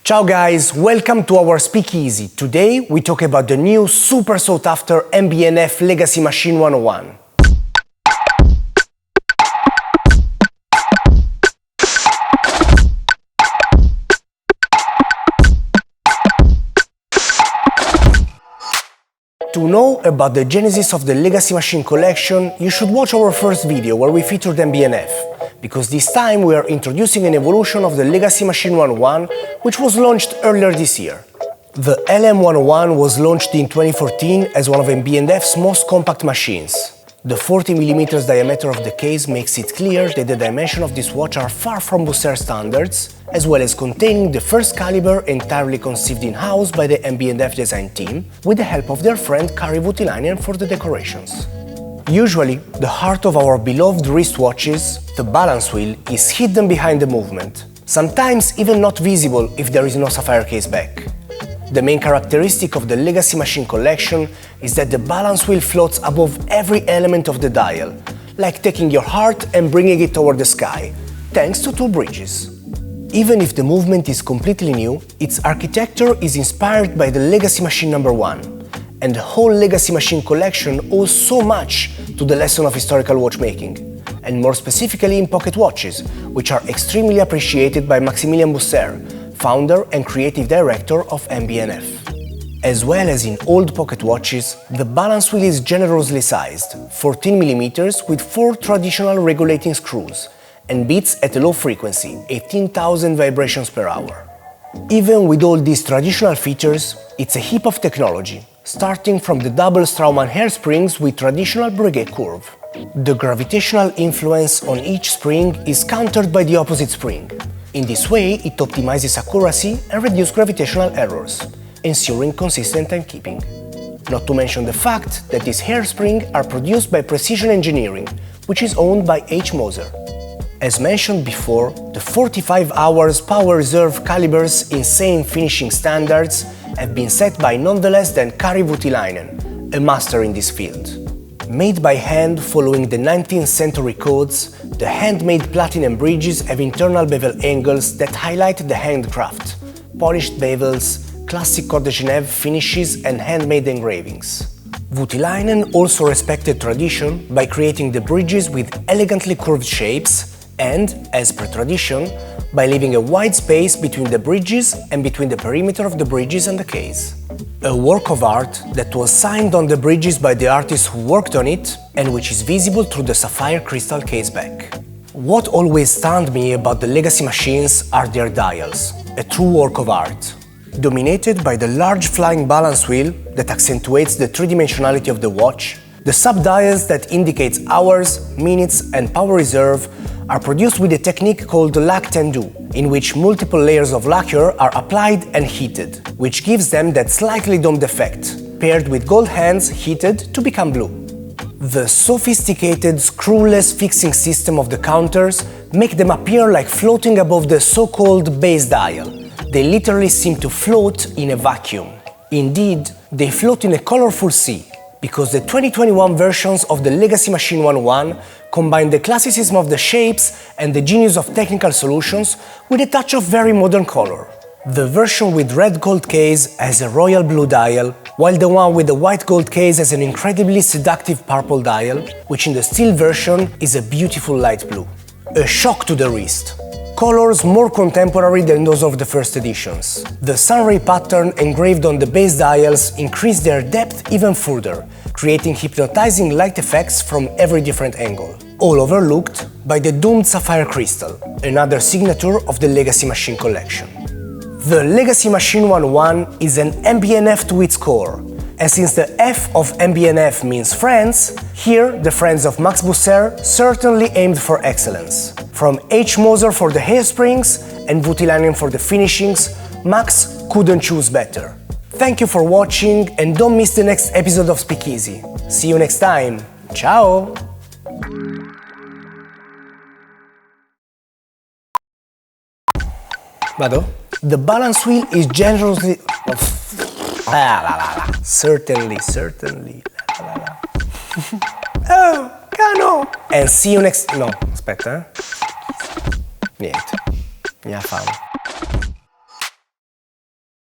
Ciao guys, welcome to our Speakeasy. Today we talk about the new super sought after MB&F Legacy Machine 101. To know about the genesis of the Legacy Machine collection, you should watch our first video where we featured MB&F. Because this time we are introducing an evolution of the Legacy Machine 101, which was launched earlier this year. The LM101 was launched in 2014 as one of MB&F's most compact machines. The 40mm diameter of the case makes it clear that the dimensions of this watch are far from Busser standards, as well as containing the first caliber entirely conceived in-house by the MB&F design team, with the help of their friend Kari Voutilainen for the decorations. Usually, the heart of our beloved wristwatches, the balance wheel, is hidden behind the movement, sometimes even not visible if there is no sapphire case back. The main characteristic of the Legacy Machine collection is that the balance wheel floats above every element of the dial, like taking your heart and bringing it toward the sky, thanks to two bridges. Even if the movement is completely new, its architecture is inspired by the Legacy Machine No. 1. And the whole Legacy Machine collection owes so much to the lesson of historical watchmaking, and more specifically in pocket watches, which are extremely appreciated by Maximilian Busser, founder and creative director of MB&F. As well as in old pocket watches, the balance wheel is generously sized, 14mm with 4 traditional regulating screws, and beats at a low frequency, 18,000 vibrations per hour. Even with all these traditional features, it's a heap of technology, starting from the double Straumann hairsprings with traditional breguet curve. The gravitational influence on each spring is countered by the opposite spring. In this way, it optimizes accuracy and reduces gravitational errors, ensuring consistent timekeeping. Not to mention the fact that these hairsprings are produced by Precision Engineering, which is owned by H. Moser. As mentioned before, the 45 hours power reserve caliber's insane finishing standards have been set by none less than Kari Voutilainen, a master in this field. Made by hand following the 19th century codes, the handmade platinum bridges have internal bevel angles that highlight the handcraft, polished bevels, classic Corde de Genève finishes and handmade engravings. Voutilainen also respected tradition by creating the bridges with elegantly curved shapes and, as per tradition, by leaving a wide space between the bridges and between the perimeter of the bridges and the case. A work of art that was signed on the bridges by the artists who worked on it and which is visible through the sapphire crystal case back. What always stunned me about the Legacy machines are their dials, a true work of art. Dominated by the large flying balance wheel that accentuates the three-dimensionality of the watch, the sub-dials that indicates hours, minutes and power reserve are produced with a technique called lac tendu, in which multiple layers of lacquer are applied and heated, which gives them that slightly domed effect, paired with gold hands heated to become blue. The sophisticated screwless fixing system of the counters make them appear like floating above the so-called base dial. They literally seem to float in a vacuum. Indeed, they float in a colorful sea, because the 2021 versions of the Legacy Machine 101 combine the classicism of the shapes and the genius of technical solutions with a touch of very modern color. The version with red gold case has a royal blue dial, while the one with the white gold case has an incredibly seductive purple dial, which in the steel version is a beautiful light blue. A shock to the wrist. Colors more contemporary than those of the first editions. The sunray pattern engraved on the base dials increased their depth even further, creating hypnotizing light effects from every different angle, all overlooked by the domed sapphire crystal, another signature of the Legacy Machine collection. The Legacy Machine 101 is an MB&F to its core, and since the F of MB&F means friends, here the friends of Max Busser certainly aimed for excellence. From H. Moser for the hairsprings and Voutilainen for the finishings, Max couldn't choose better. Thank you for watching and don't miss the next episode of Speakeasy. See you next time. Ciao! Vado? The balance wheel is generously... Certainly. Oh, cano! And see you next... No, aspetta, Niente, mi ha fame.